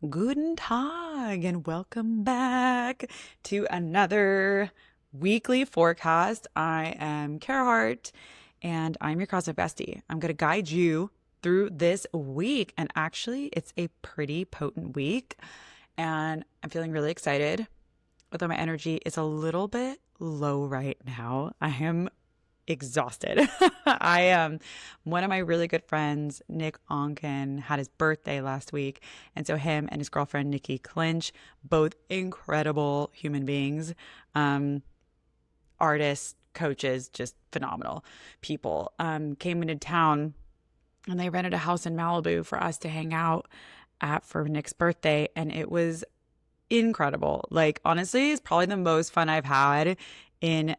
Guten Tag and welcome back to another weekly forecast. I am Kara Hart and I'm your cosmic bestie. I'm going to guide you through this week, and actually it's a pretty potent week and I'm feeling really excited, although my energy is a little bit low right now. I am exhausted. One of my really good friends, Nick Onken, had his birthday last week. And so him and his girlfriend, Nikki Clinch, both incredible human beings, artists, coaches, just phenomenal people, came into town and they rented a house in Malibu for us to hang out at for Nick's birthday. And it was incredible. Like, honestly, it's probably the most fun I've had in,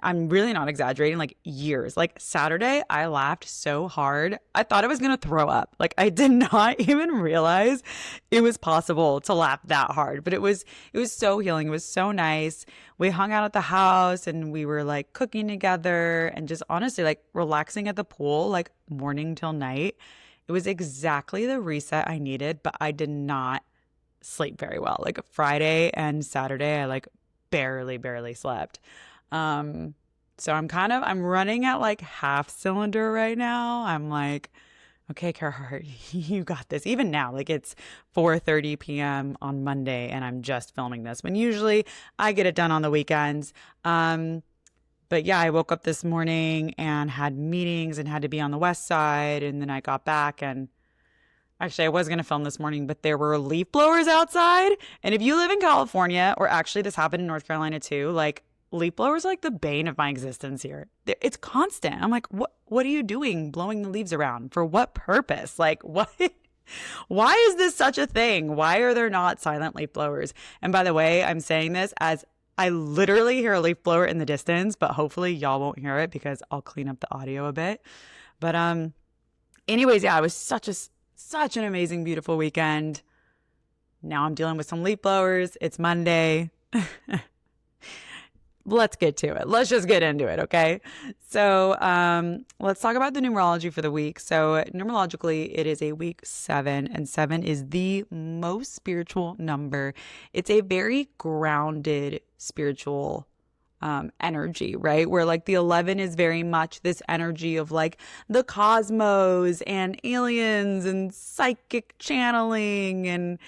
I'm really not exaggerating, like years. Like Saturday, I laughed so hard. I thought I was going to throw up. Like, I did not even realize it was possible to laugh that hard, but it was so healing. It was so nice. We hung out at the house and we were like cooking together and just honestly like relaxing at the pool, like morning till night. It was exactly the reset I needed, but I did not sleep very well. Like Friday and Saturday, I like barely slept. So I'm running at like half cylinder right now. I'm like, okay, Kara, you got this. Even now, like it's 4:30 p.m. on Monday and I'm just filming this when usually I get it done on the weekends. But yeah, I woke up this morning and had meetings and had to be on the west side. And then I got back and actually I was going to film this morning, but there were leaf blowers outside. And if you live in California, or actually this happened in North Carolina too, like leaf blowers are like the bane of my existence here. It's constant. I'm like, what are you doing blowing the leaves around? For what purpose? Like, what? Why is this such a thing? Why are there not silent leaf blowers? And by the way, I'm saying this as I literally hear a leaf blower in the distance, but hopefully y'all won't hear it because I'll clean up the audio a bit. But anyways, yeah, it was such an amazing, beautiful weekend. Now I'm dealing with some leaf blowers. It's Monday. Let's get to it. Let's just get into it, okay? So let's talk about the numerology for the week. So numerologically, it is a week 7, and 7 is the most spiritual number. It's a very grounded spiritual energy, right? Where like the 11 is very much this energy of like the cosmos and aliens and psychic channeling and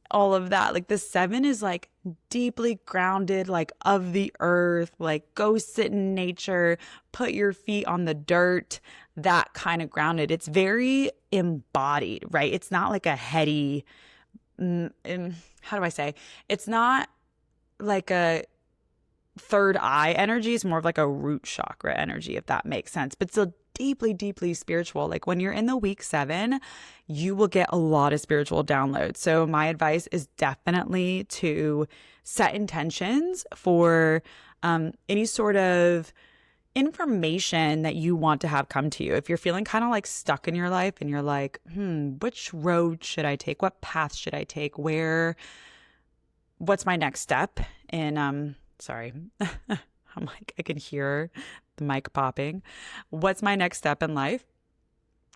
all of that. Like the 7 is like deeply grounded, like of the earth, like go sit in nature, put your feet on the dirt, that kind of grounded. It's very embodied, right? It's not like a heady, how do I say? It's not like a third eye energy. It's more of like a root chakra energy, if that makes sense, but still deeply spiritual. Like when you're in the week 7, you will get a lot of spiritual downloads. So my advice is definitely to set intentions for any sort of information that you want to have come to you. If you're feeling kind of like stuck in your life and you're like, which road should I take? What path should I take? What's my next step? And sorry, I'm like, I can hear the mic popping. What's my next step in life?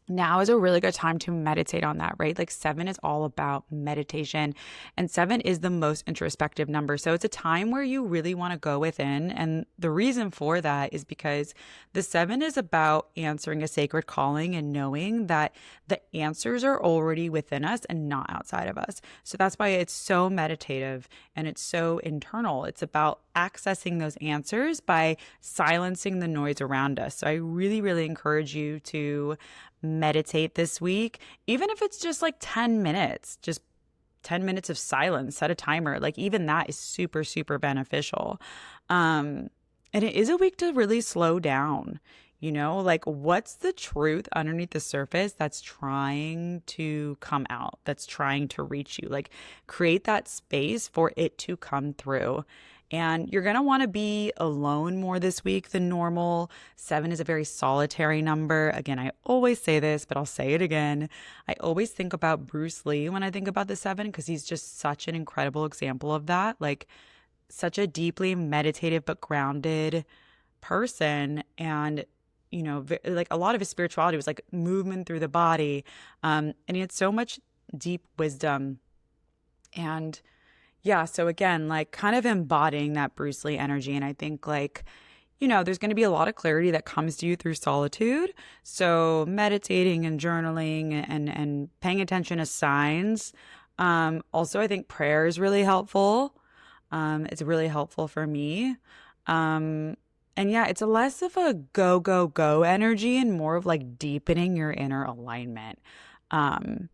Now is a really good time to meditate on that, right? Like 7 is all about meditation, and 7 is the most introspective number. So it's a time where you really want to go within. And the reason for that is because the 7 is about answering a sacred calling and knowing that the answers are already within us and not outside of us. So that's why it's so meditative and it's so internal. It's about accessing those answers by silencing the noise around us. So I really encourage you to meditate this week, even if it's just like 10 minutes, just 10 minutes of silence, set a timer. Like even that is super beneficial. And it is a week to really slow down, like what's the truth underneath the surface that's trying to come out, that's trying to reach you, like create that space for it to come through. And you're going to want to be alone more this week than normal. 7 is a very solitary number. Again, I always say this, but I'll say it again. I always think about Bruce Lee when I think about the 7 because he's just such an incredible example of that. Like such a deeply meditative but grounded person. And, like a lot of his spirituality was like movement through the body. And he had so much deep wisdom And yeah, so again, like kind of embodying that Bruce Lee energy. And I think like, there's going to be a lot of clarity that comes to you through solitude. So meditating and journaling and paying attention to signs. Also, I think prayer is really helpful. It's really helpful for me. And yeah, it's a less of a go, go, go energy and more of like deepening your inner alignment. Um,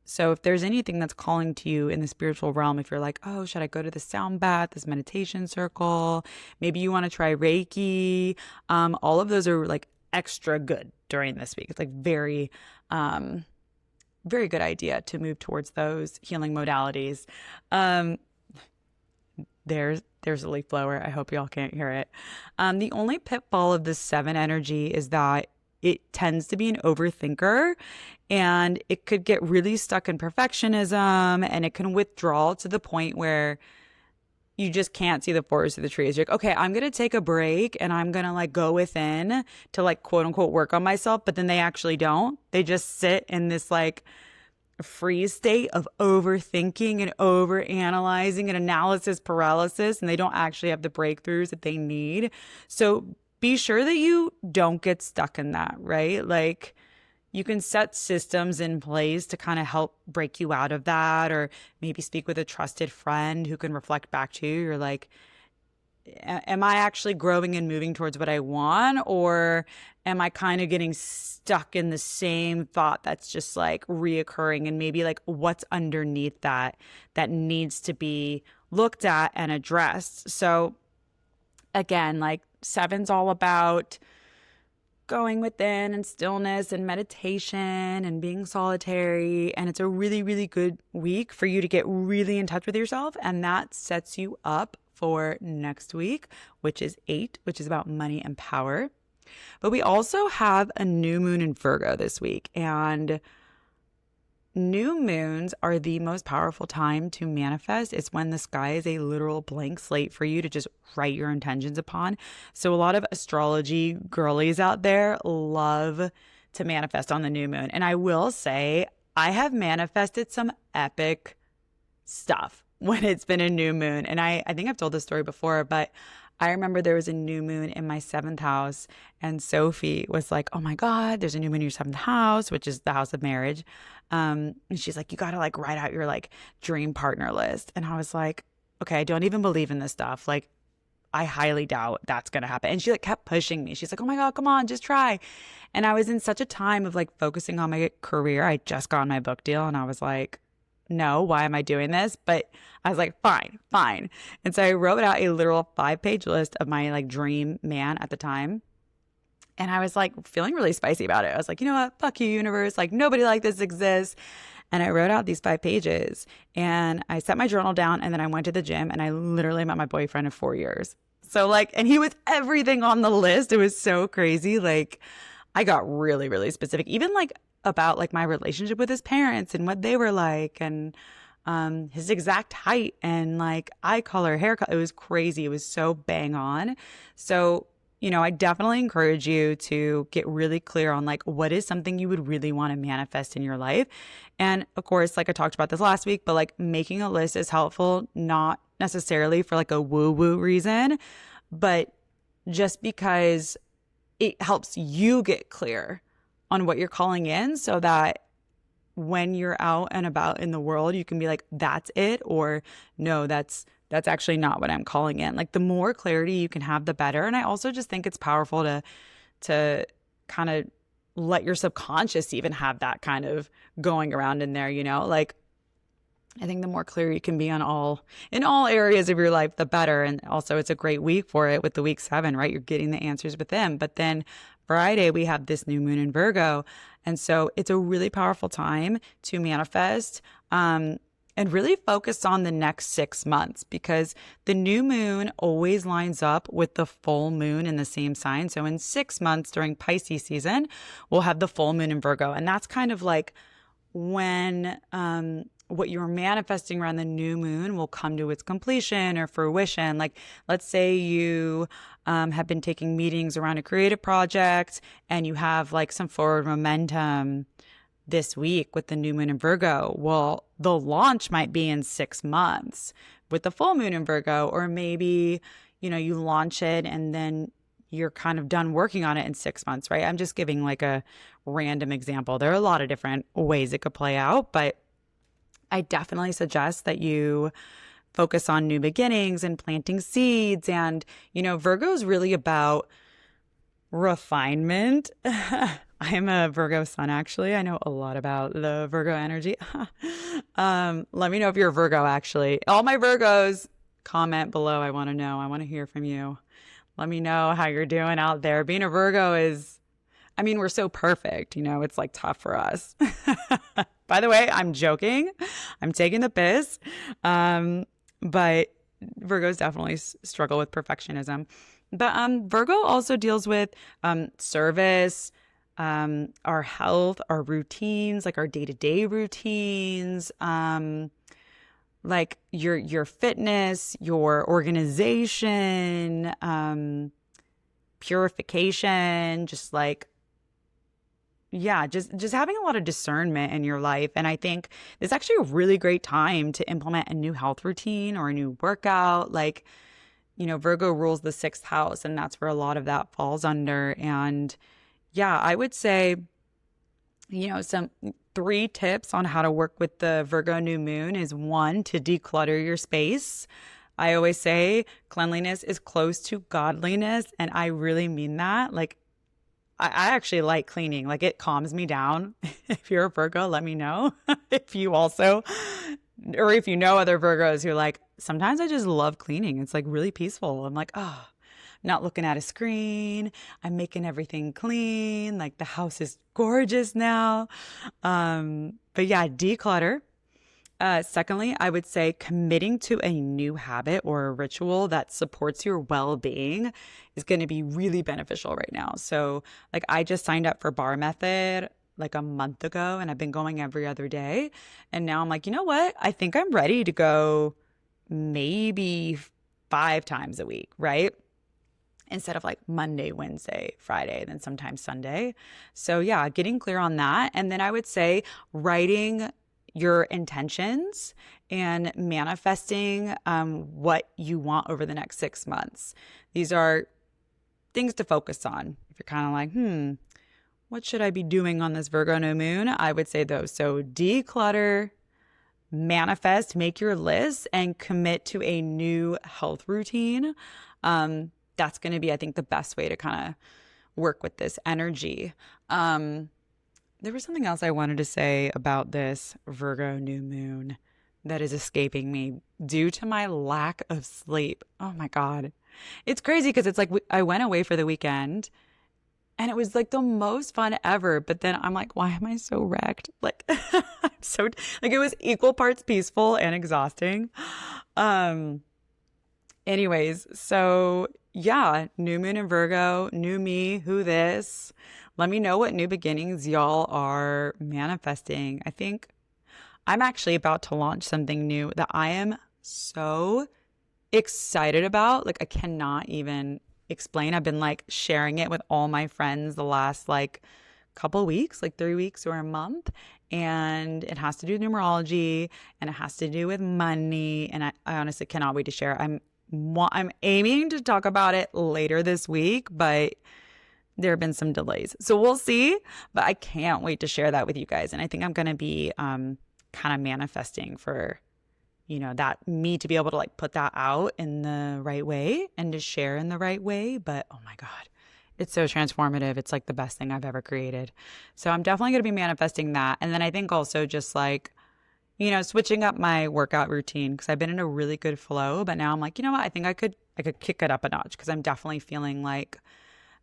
so if there's anything that's calling to you in the spiritual realm, if you're like, oh, should I go to the sound bath, this meditation circle? Maybe you want to try Reiki. All of those are like extra good during this week. It's like um, very good idea to move towards those healing modalities. Um, there's a leaf blower. I hope y'all can't hear it. The only pitfall of the 7 energy is that it tends to be an overthinker, and it could get really stuck in perfectionism, and it can withdraw to the point where you just can't see the forest of the trees. You're like, okay, I'm going to take a break and I'm going to like go within to like quote unquote work on myself. But then they actually don't. They just sit in this like freeze state of overthinking and over analyzing and analysis paralysis, and they don't actually have the breakthroughs that they need. So be sure that you don't get stuck in that, right? Like you can set systems in place to kind of help break you out of that, or maybe speak with a trusted friend who can reflect back to you. You're like, am I actually growing and moving towards what I want? Or am I kind of getting stuck in the same thought that's just like reoccurring, and maybe like what's underneath that needs to be looked at and addressed? So again, like 7's all about going within and stillness and meditation and being solitary. And it's a really, really good week for you to get really in touch with yourself. And that sets you up for next week, which is 8, which is about money and power. But we also have a new moon in Virgo this week. And new moons are the most powerful time to manifest. It's when the sky is a literal blank slate for you to just write your intentions upon. So a lot of astrology girlies out there love to manifest on the new moon. And I will say, I have manifested some epic stuff when it's been a new moon. And I think I've told this story before, but I remember there was a new moon in my 7th house, and Sophie was like, oh my God, there's a new moon in your 7th house, which is the house of marriage. And she's like, you got to like write out your like dream partner list. And I was like, okay, I don't even believe in this stuff. Like, I highly doubt that's going to happen. And she like kept pushing me. She's like, oh my God, come on, just try. And I was in such a time of like focusing on my career. I just got my book deal, and I was like, no, why am I doing this? But I was like, fine. And so I wrote out a literal 5-page list of my like dream man at the time. And I was like feeling really spicy about it. I was like, you know what? Fuck you, universe. Like nobody like this exists. And I wrote out these 5 pages, and I set my journal down, and then I went to the gym, and I literally met my boyfriend of 4 years. So like, and he was everything on the list. It was so crazy. Like I got really, really specific, even like about like my relationship with his parents and what they were like, and his exact height and like eye color, hair color. It was crazy. It was so bang on. So, I definitely encourage you to get really clear on like what is something you would really want to manifest in your life. And of course, like I talked about this last week, but like making a list is helpful, not necessarily for like a woo-woo reason, but just because it helps you get clear on what you're calling in, so that when you're out and about in the world, you can be like, that's it, or no, that's actually not what I'm calling in. Like the more clarity you can have, the better. And I also just think it's powerful to kind of let your subconscious even have that kind of going around in there, like I think the more clear you can be in all areas of your life, the better. And also it's a great week for it with the week 7, right? You're getting the answers with them. But then Friday, we have this new moon in Virgo. And so it's a really powerful time to manifest and really focus on the next 6 months, because the new moon always lines up with the full moon in the same sign. So in 6 months during Pisces season, we'll have the full moon in Virgo. And that's kind of like when what you're manifesting around the new moon will come to its completion or fruition. Like, let's say you have been taking meetings around a creative project and you have like some forward momentum. this week with the new moon in Virgo. Well, the launch might be in 6 months with the full moon in Virgo, or maybe, you launch it and then you're kind of done working on it in 6 months, right? I'm just giving like a random example. There are a lot of different ways it could play out, but I definitely suggest that you focus on new beginnings and planting seeds. And, Virgo is really about refinement. I'm a Virgo sun, actually. I know a lot about the Virgo energy. Let me know if you're a Virgo, actually. All my Virgos, comment below. I want to know. I want to hear from you. Let me know how you're doing out there. Being a Virgo we're so perfect, it's like tough for us. By the way, I'm joking. I'm taking the piss. But Virgos definitely struggle with perfectionism. But Virgo also deals with service, our health, our routines, like our day-to-day routines, like your fitness, your organization, purification, just like, yeah, just having a lot of discernment in your life. And I think it's actually a really great time to implement a new health routine or a new workout. Like, Virgo rules the sixth house, and that's where a lot of that falls under. And yeah, I would say, some 3 tips on how to work with the Virgo new moon is 1, to declutter your space. I always say cleanliness is close to godliness, and I really mean that. Like, I actually like cleaning. Like, it calms me down. If you're a Virgo, let me know. If you also, or if you know other Virgos who are like, sometimes I just love cleaning. It's like really peaceful. I'm like, oh, not looking at a screen. I'm making everything clean. Like, the house is gorgeous now. But yeah, declutter. Secondly, I would say committing to a new habit or a ritual that supports your well-being is going to be really beneficial right now. So, like, I just signed up for Bar Method like a month ago, and I've been going every other day. And now I'm like, you know what? I think I'm ready to go maybe 5 times a week, right? Instead of like Monday, Wednesday, Friday, then sometimes Sunday. So yeah, getting clear on that. And then I would say writing your intentions and manifesting what you want over the next 6 months. These are things to focus on. If you're kind of like, what should I be doing on this Virgo new moon? I would say those. So declutter, manifest, make your list, and commit to a new health routine. That's going to be, I think, the best way to kind of work with this energy. There was something else I wanted to say about this Virgo new moon that is escaping me due to my lack of sleep. Oh my God. It's crazy because it's like I went away for the weekend and it was like the most fun ever. But then I'm like, why am I so wrecked? Like, it was equal parts peaceful and exhausting. Anyways, so yeah, new moon in Virgo, new me, who this? Let me know what new beginnings y'all are manifesting. I think I'm actually about to launch something new that I am so excited about. Like, I cannot even explain. I've been like sharing it with all my friends the last like couple weeks, like 3 weeks or a month. And it has to do with numerology and it has to do with money. And I honestly cannot wait to share. I'm aiming to talk about it later this week, but there have been some delays. So we'll see, but I can't wait to share that with you guys. And I think I'm going to be kind of manifesting for, that me to be able to like put that out in the right way and to share in the right way. But oh my God, it's so transformative. It's like the best thing I've ever created. So I'm definitely going to be manifesting that. And then I think also just like, switching up my workout routine because I've been in a really good flow, but now I'm like, you know what? I think I could kick it up a notch because I'm definitely feeling like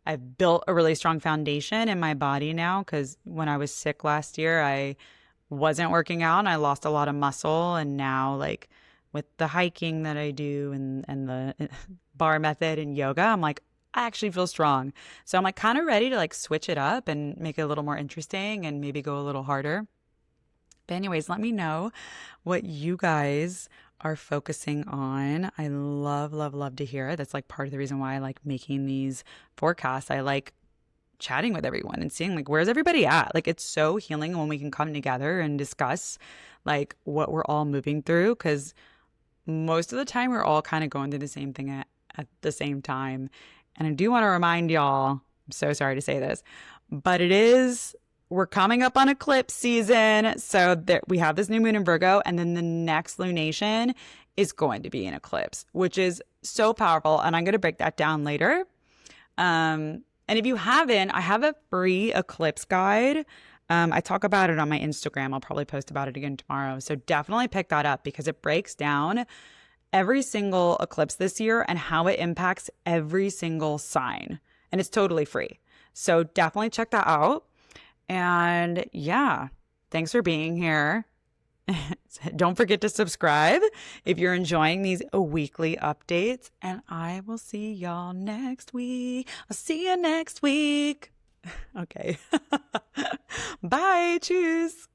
I've built a really strong foundation in my body now because when I was sick last year, I wasn't working out and I lost a lot of muscle. And now like with the hiking that I do and the bar method and yoga, I'm like, I actually feel strong. So I'm like kind of ready to like switch it up and make it a little more interesting and maybe go a little harder. But anyways, let me know what you guys are focusing on. I love, love, love to hear it. That's like part of the reason why I like making these forecasts. I like chatting with everyone and seeing like, where's everybody at? Like, it's so healing when we can come together and discuss like what we're all moving through, because most of the time we're all kind of going through the same thing at the same time. And I do want to remind y'all, I'm so sorry to say this, but we're coming up on eclipse season. So that we have this new moon in Virgo, and then the next lunation is going to be an eclipse, which is so powerful. And I'm going to break that down later. And if you haven't, I have a free eclipse guide. I talk about it on my Instagram. I'll probably post about it again tomorrow. So definitely pick that up, because it breaks down every single eclipse this year and how it impacts every single sign. And it's totally free. So definitely check that out. And yeah, thanks for being here. Don't forget to subscribe if you're enjoying these weekly updates. And I will see y'all next week. I'll see you next week. Okay. Bye. Tschüss.